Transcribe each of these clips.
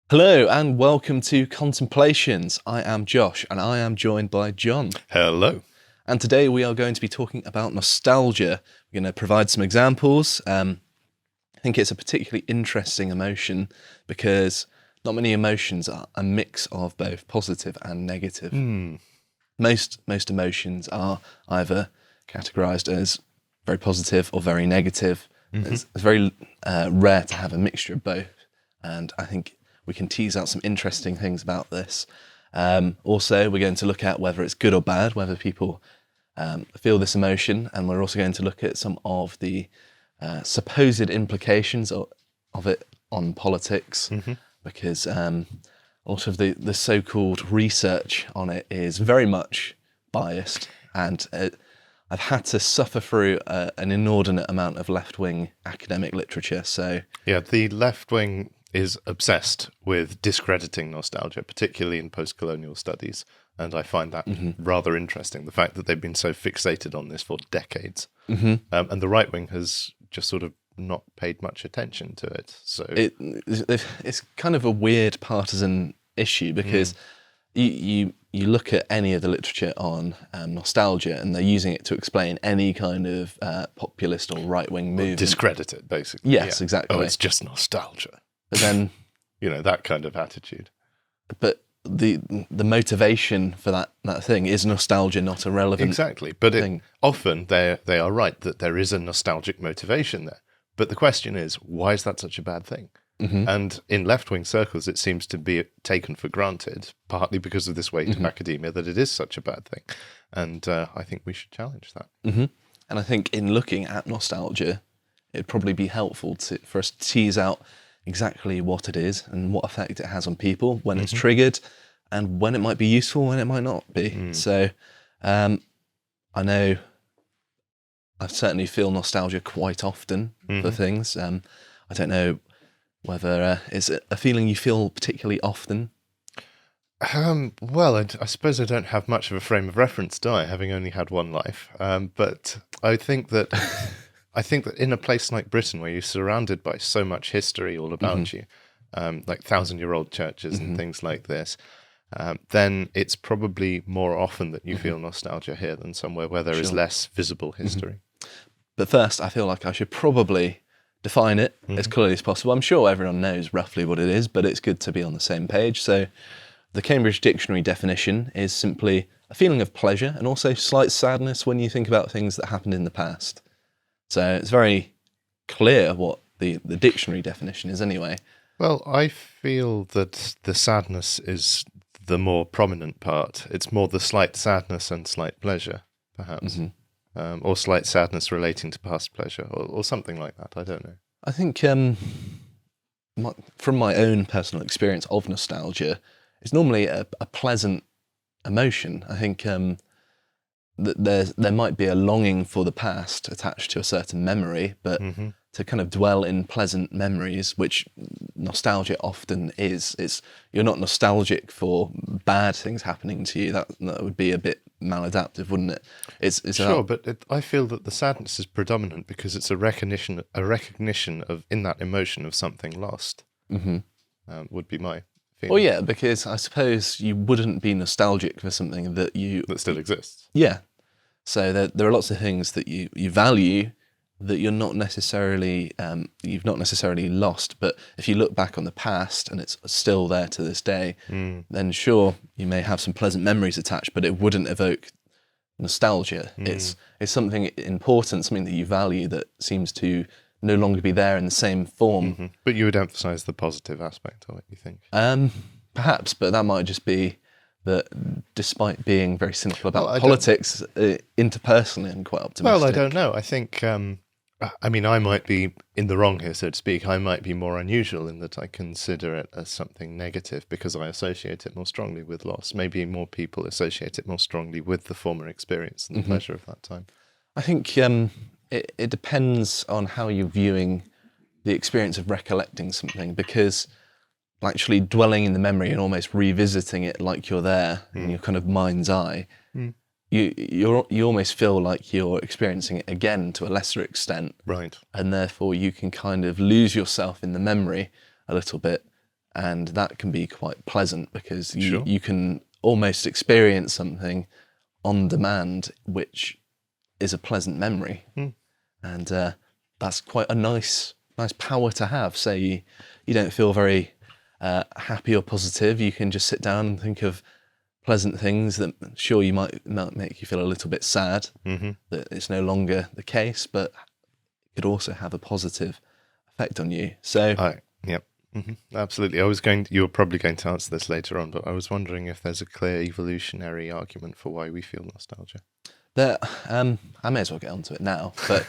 Hello and welcome to Contemplations. I am Josh and I am joined by John. Hello. And today we are going to be talking about nostalgia. We're going to provide some examples. I think it's a particularly interesting emotion because not many emotions are a mix of both positive and negative. Most emotions are either categorized as very positive or very negative. It's very rare to have a mixture of both. And I think we can tease out some interesting things about this. Also, we're going to look at whether it's good or bad, whether people feel this emotion, and we're also going to look at some of the supposed implications of it on politics, because a lot of the so-called research on it is very much biased, and I've had to suffer through an inordinate amount of left-wing academic literature. So yeah, the left wing is obsessed with discrediting nostalgia, particularly in post-colonial studies. And I find that rather interesting, the fact that they've been so fixated on this for decades. And the right wing has just sort of not paid much attention to it. So it's kind of a weird partisan issue because you look at any of the literature on nostalgia and they're using it to explain any kind of populist or right-wing movement. discredit it, basically. Yes, exactly. Oh, it's just nostalgia. But then, that kind of attitude. but the motivation for that thing is nostalgia, not a relevant Exactly. But thing. Often they are right that there is a nostalgic motivation there. But the question is, why is that such a bad thing? And in left-wing circles, it seems to be taken for granted, partly because of this weight of academia, that it is such a bad thing. And I think we should challenge that. And I think in looking at nostalgia, it'd probably be helpful for us to tease out exactly what it is and what effect it has on people when it's triggered and when it might be useful, when it might not be. So I know I certainly feel nostalgia quite often for things. I don't know whether is it a feeling you feel particularly often? Well, I suppose I don't have much of a frame of reference, do I, having only had one life? But I think that in a place like Britain, where you're surrounded by so much history all about you, like 1,000-year-old churches and things like this, then it's probably more often that you feel nostalgia here than somewhere where there is less visible history. But first, I feel like I should probably define it as clearly as possible. I'm sure everyone knows roughly what it is, but it's good to be on the same page. So the Cambridge Dictionary definition is simply a feeling of pleasure and also slight sadness when you think about things that happened in the past. So it's very clear what the dictionary definition is anyway. Well, I feel that the sadness is the more prominent part. It's more the slight sadness and slight pleasure, perhaps. Or slight sadness relating to past pleasure, or something like that. I don't know. I think from my own personal experience of nostalgia, it's normally a pleasant emotion. I think that there might be a longing for the past attached to a certain memory, but to kind of dwell in pleasant memories, which nostalgia often is. You're not nostalgic for bad things happening to you. That would be a bit maladaptive, wouldn't it? It's sure, but I feel that the sadness is predominant because it's a recognition of in that emotion of something lost. Would be my feeling. Well, yeah, because I suppose you wouldn't be nostalgic for something that still exists. Yeah. So there are lots of things that you value that you've not necessarily lost. But if you look back on the past and it's still there to this day, then sure, you may have some pleasant memories attached, but it wouldn't evoke nostalgia. It's something important, something that you value that seems to no longer be there in the same form. But you would emphasise the positive aspect of it, you think? Perhaps, but that might just be that despite being very cynical about politics, interpersonally I'm quite optimistic. Well, I don't know. I think, I might be in the wrong here, so to speak. I might be more unusual in that I consider it as something negative because I associate it more strongly with loss. Maybe more people associate it more strongly with the former experience and the pleasure of that time. I think it depends on how you're viewing the experience of recollecting something, because actually dwelling in the memory and almost revisiting it like you're there in your kind of mind's eye, you almost feel like you're experiencing it again to a lesser extent. Right. And therefore you can kind of lose yourself in the memory a little bit and that can be quite pleasant because Sure. you can almost experience something on demand, which is a pleasant memory. And that's quite a nice power to have. Say you don't feel very happy or positive, you can just sit down and think of pleasant things that sure you might make you feel a little bit sad that it's no longer the case, but it could also have a positive effect on you. So Yep. Absolutely. You were probably going to answer this later on, but I was wondering if there's a clear evolutionary argument for why we feel nostalgia. I may as well get onto it now, but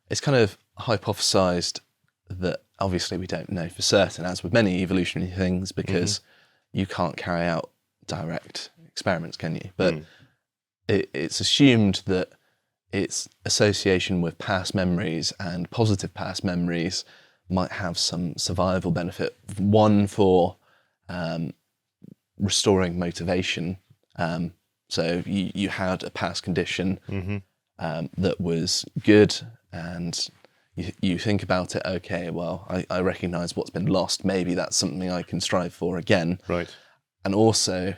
it's kind of hypothesized that obviously we don't know for certain, as with many evolutionary things, because you can't carry out direct experiments, can you? But it's assumed that its association with past memories and positive past memories might have some survival benefit. One for restoring motivation. So you had a past condition that was good, and you think about it, okay, well, I recognise what's been lost. Maybe that's something I can strive for again. Right. And also,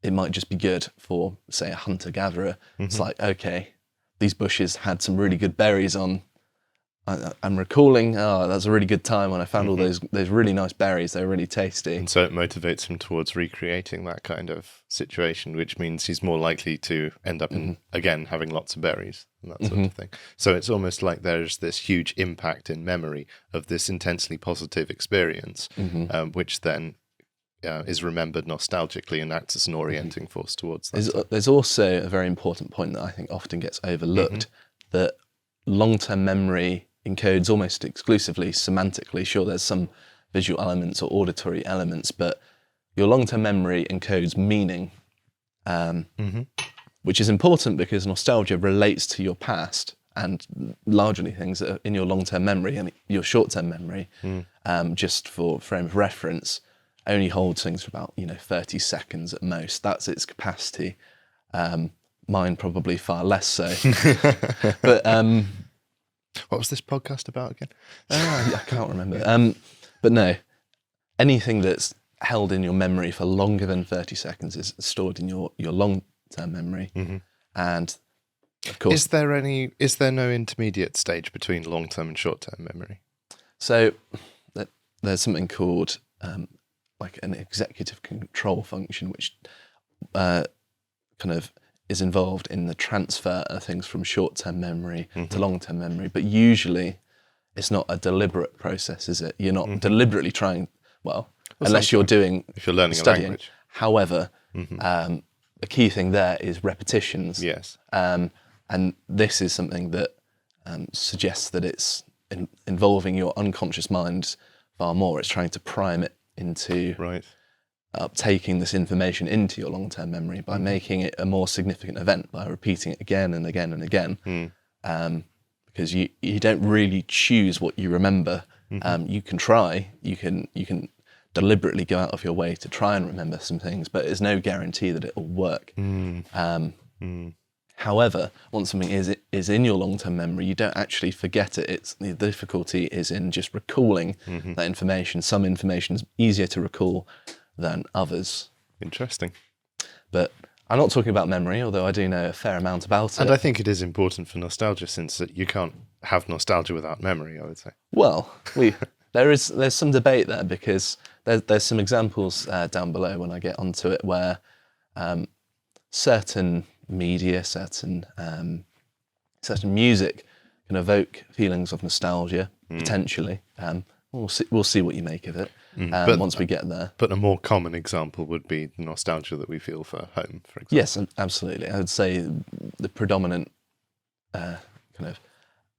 it might just be good for, say, a hunter-gatherer. It's like, okay, these bushes had some really good berries on. I'm recalling, that's a really good time when I found all those really nice berries. They're really tasty. And so it motivates him towards recreating that kind of situation, which means he's more likely to end up in, again, having lots of berries and that sort of thing. So it's almost like there's this huge impact in memory of this intensely positive experience, which then is remembered nostalgically and acts as an orienting force towards that. There's also a very important point that I think often gets overlooked, that long-term memory encodes almost exclusively semantically. Sure, there's some visual elements or auditory elements, but your long-term memory encodes meaning, which is important because nostalgia relates to your past and largely things that are in your long-term memory, and your short-term memory, just for frame of reference, only holds things for about 30 seconds at most. That's its capacity. Mine probably far less so. But what was this podcast about again? I can't remember. But no, anything that's held in your memory for longer than 30 seconds is stored in your long-term memory. And of course, is there no intermediate stage between long-term and short-term memory? So there's something called like an executive control function, which kind of is involved in the transfer of things from short-term memory to long-term memory. But usually it's not a deliberate process, is it? You're not deliberately trying, unless you're if you're learning studying. a language. However, the key thing there is repetitions. Yes. And this is something that suggests that it's involving your unconscious mind far more. It's trying to prime it into uptaking this information into your long-term memory by making it a more significant event, by repeating it again and again and again. Because you don't really choose what you remember. You can try, you can deliberately go out of your way to try and remember some things, but there's no guarantee that it will work. However, once something is in your long-term memory, you don't actually forget it. The difficulty is in just recalling that information. Some information is easier to recall than others. Interesting. But I'm not talking about memory, although I do know a fair amount about it. And I think it is important for nostalgia, since you can't have nostalgia without memory, I would say. Well, there's some debate there, because there's some examples down below when I get onto it where certain media, certain music can evoke feelings of nostalgia, potentially. We'll see what you make of it once we get there. But a more common example would be the nostalgia that we feel for home, for example. Yes, absolutely. I would say the predominant kind of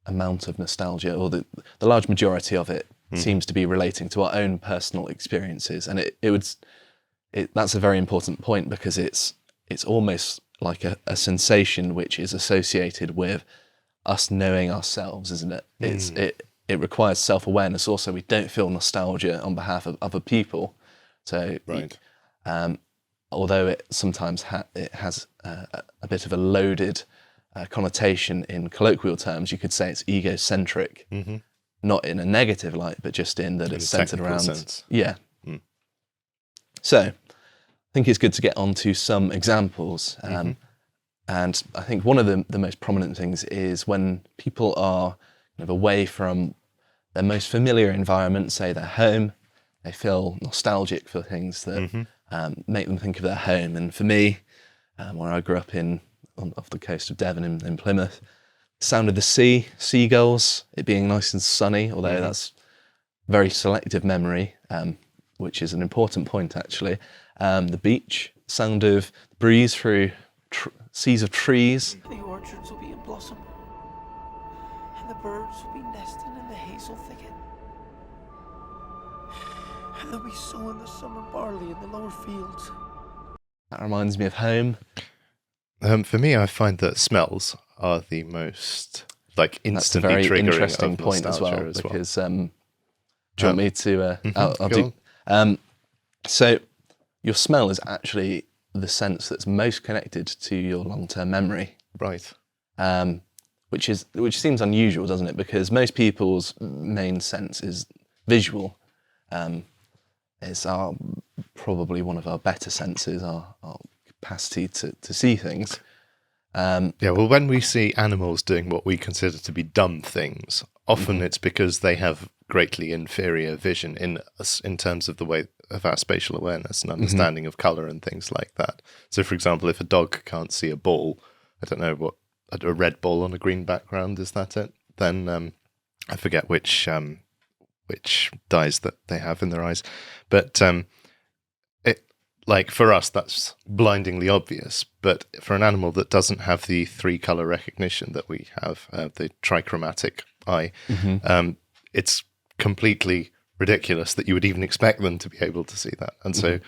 amount of nostalgia, or the large majority of it, seems to be relating to our own personal experiences, and that's a very important point, because it's almost like a sensation which is associated with us knowing ourselves, isn't it? It requires self-awareness also. We don't feel nostalgia on behalf of other people. So although it sometimes it has a bit of a loaded connotation in colloquial terms, you could say it's egocentric. not in a negative light, but just in that In it's a centered technical around. sense. Yeah. Mm. So I think it's good to get on to some examples. And I think one of the most prominent things is when people are kind of away from their most familiar environment, say their home, they feel nostalgic for things that make them think of their home. And for me, where I grew up off the coast of Devon in Plymouth, the sound of the sea, seagulls, it being nice and sunny, although that's very selective memory, which is an important point actually. The beach, sound of breeze through seas of trees. The orchards will be in blossom, and the birds will be nesting in the hazel thicket, and they'll be sowing the summer barley in the lower fields. That reminds me of home. For me, I find that smells are the most instantly That's a very triggering interesting of point as well, nostalgia because do you want me to? I'll Go do. So your smell is actually the sense that's most connected to your long-term memory, Right. which seems unusual, doesn't it? Because most people's main sense is visual. It's probably one of our better senses, our capacity to see things. Yeah, well, when we see animals doing what we consider to be dumb things, often it's because they have greatly inferior vision in terms of the way of our spatial awareness and understanding of colour and things like that. So, for example, if a dog can't see a ball, I don't know what, a red ball on a green background, is that it? Then I forget which dyes that they have in their eyes, but for us, that's blindingly obvious. But for an animal that doesn't have the 3-color recognition that we have, the trichromatic eye, it's completely ridiculous that you would even expect them to be able to see that. And so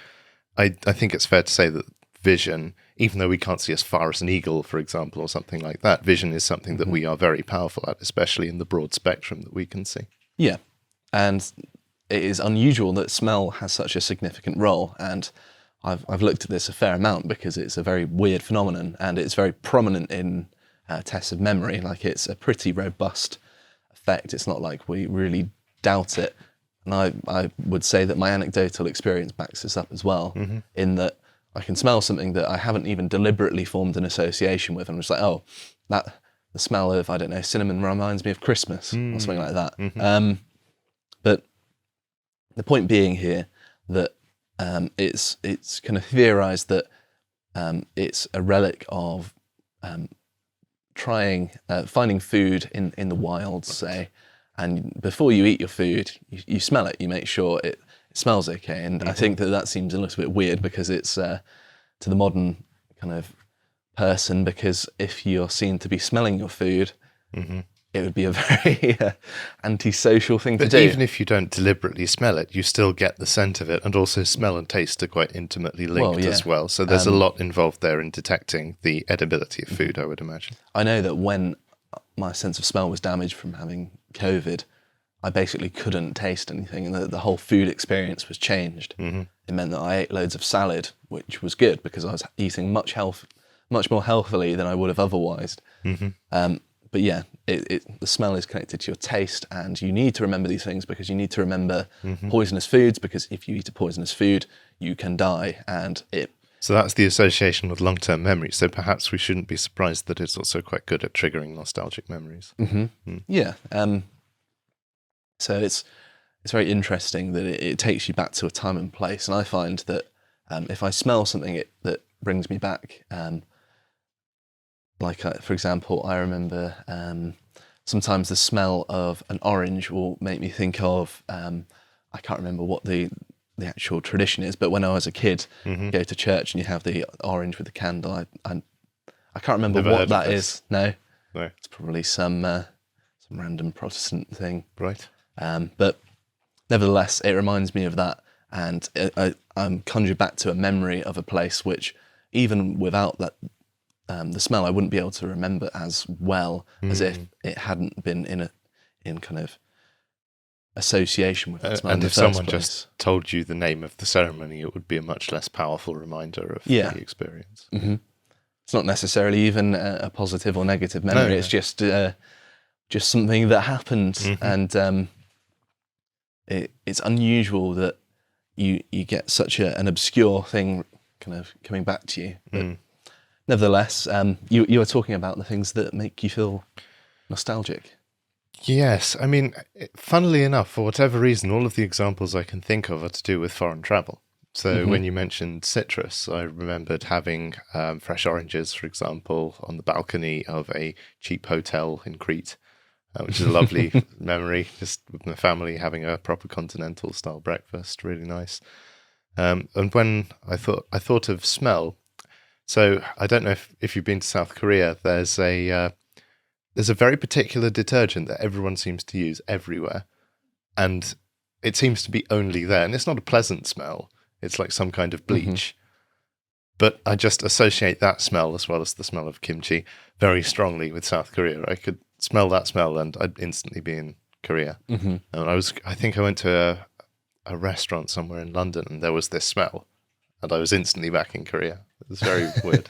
I think it's fair to say that vision, even though we can't see as far as an eagle, for example, or something like that, vision is something that we are very powerful at, especially in the broad spectrum that we can see. Yeah, and it is unusual that smell has such a significant role, and I've looked at this a fair amount because it's a very weird phenomenon, and it's very prominent in tests of memory. Like, it's a pretty robust effect. It's not like we really doubt it. And I would say that my anecdotal experience backs this up as well, in that I can smell something that I haven't even deliberately formed an association with. I'm just like, oh, the smell of, I don't know, cinnamon reminds me of Christmas or something like that. But the point being here that it's kind of theorized that it's a relic of finding food in the wild, say, and before you eat your food, you smell it. You make sure it smells okay. And I think that seems a little bit weird because it's to the modern kind of person, because if you're seen to be smelling your food, it would be a very antisocial thing to do. But even if you don't deliberately smell it, you still get the scent of it, and also smell and taste are quite intimately linked as well. So there's a lot involved there in detecting the edibility of food, I would imagine. I know that when my sense of smell was damaged from having COVID, I basically couldn't taste anything, and the whole food experience was changed. It meant that I ate loads of salad, which was good because I was eating much more healthily than I would have otherwise. But yeah, the smell is connected to your taste, and you need to remember these things because you need to remember poisonous foods, because if you eat a poisonous food, you can die. So that's the association with long-term memory. So perhaps we shouldn't be surprised that it's also quite good at triggering nostalgic memories. Yeah. So it's very interesting that it takes you back to a time and place. And I find that if I smell something that brings me back, for example, I remember sometimes the smell of an orange will make me think of, I can't remember what the actual tradition is, but when I was a kid, you go to church and you have the orange with the candle. I can't remember what that is. No, it's probably some random Protestant thing. Right. But nevertheless, it reminds me of that, and I'm conjured back to a memory of a place which, even without that, the smell, I wouldn't be able to remember as well as if it hadn't been in kind of association with that smell. And if someone just told you the name of the ceremony, it would be a much less powerful reminder of the experience. It's not necessarily even a positive or negative memory. It's just just something that happened, and it's unusual that you get such an obscure thing kind of coming back to you. But nevertheless, you were talking about the things that make you feel nostalgic. Yes, I mean, funnily enough, for whatever reason, all of the examples I can think of are to do with foreign travel. So when you mentioned citrus, I remembered having fresh oranges, for example, on the balcony of a cheap hotel in Crete, which is a lovely memory, just with my family having a proper continental style breakfast, really nice. And when I thought of smell, so I don't know if you've been to South Korea, there's a very particular detergent that everyone seems to use everywhere, and it seems to be only there, and it's not a pleasant smell. It's like some kind of bleach. But I just associate that smell, as well as the smell of kimchi, very strongly with South Korea. I could smell that smell and I'd instantly be in Korea. And I think I went to a restaurant somewhere in London and there was this smell and I was instantly back in Korea. It was very weird.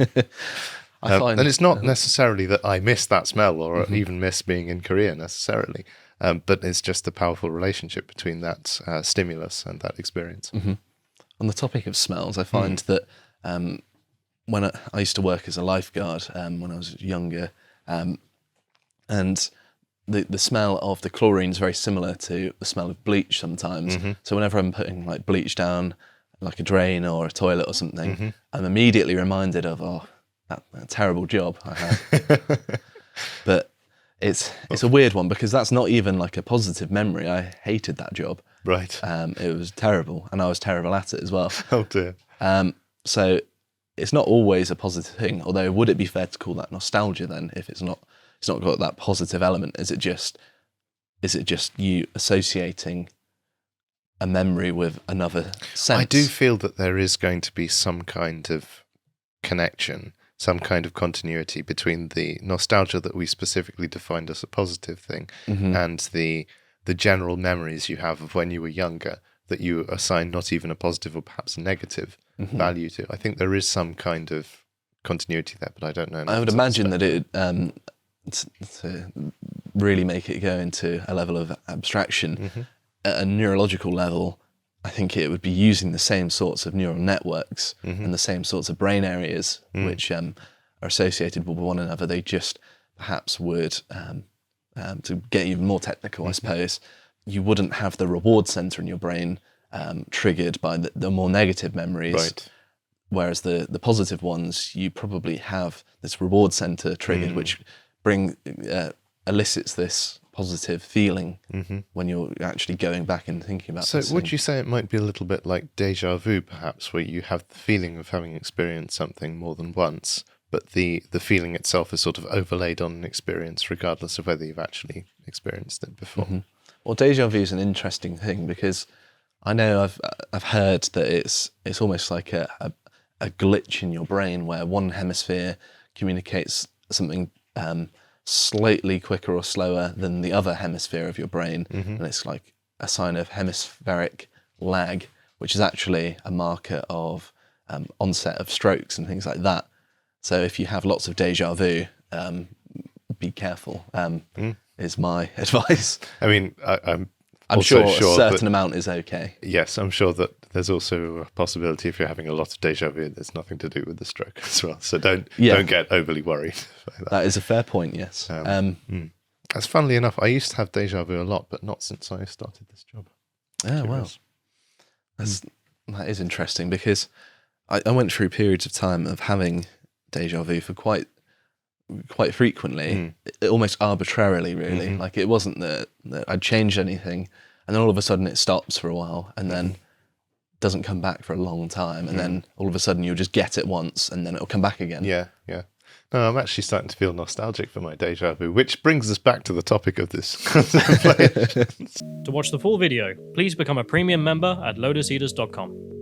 And it's not necessarily that I miss that smell or even miss being in Korea necessarily, but it's just a powerful relationship between that stimulus and that experience. On the topic of smells, I find that when I used to work as a lifeguard when I was younger, and the smell of the chlorine is very similar to the smell of bleach sometimes. So whenever I'm putting like bleach down like a drain or a toilet or something, I'm immediately reminded of that terrible job I had. But it's a weird one because that's not even like a positive memory. I hated that job. Right. It was terrible, and I was terrible at it as well. Oh dear. So it's not always a positive thing. Although, would it be fair to call that nostalgia then? If it's not got that positive element, is it just you associating a memory with another sense? I do feel that there is going to be some kind of connection, some kind of continuity between the nostalgia that we specifically defined as a positive thing and the general memories you have of when you were younger that you assign not even a positive or perhaps a negative value to. I think there is some kind of continuity there, but I don't know. I would imagine that it to really make it go into a level of abstraction at a neurological level. I think it would be using the same sorts of neural networks and the same sorts of brain areas which are associated with one another. They just perhaps would, to get even more technical, I suppose, you wouldn't have the reward center in your brain triggered by the more negative memories. Right. Whereas the positive ones, you probably have this reward center triggered, which elicits this positive feeling when you're actually going back and thinking about So this would thing. you say it might be a little bit like deja vu, perhaps, where you have the feeling of having experienced something more than once, but the feeling itself is sort of overlaid on an experience regardless of whether you've actually experienced it before? Well, deja vu is an interesting thing because I know I've heard that it's almost like a glitch in your brain where one hemisphere communicates something slightly quicker or slower than the other hemisphere of your brain, and it's like a sign of hemispheric lag, which is actually a marker of onset of strokes and things like that. So if you have lots of deja vu, be careful, is my advice. I mean, I'm sure also a certain amount is okay. Yes, I'm sure that there's also a possibility if you're having a lot of deja vu, there's nothing to do with the stroke as well. So don't get overly worried by that. That is a fair point, yes. As funnily enough, I used to have deja vu a lot, but not since I started this job. Oh, well. That is interesting because I went through periods of time of having deja vu for quite frequently, almost arbitrarily, really. Like it wasn't that I'd changed anything, and then all of a sudden it stops for a while, and then doesn't come back for a long time, and then all of a sudden you'll just get it once, and then it'll come back again. Yeah. No, I'm actually starting to feel nostalgic for my deja vu, which brings us back to the topic of this Contemplations. To watch the full video, please become a premium member at lotuseaters.com.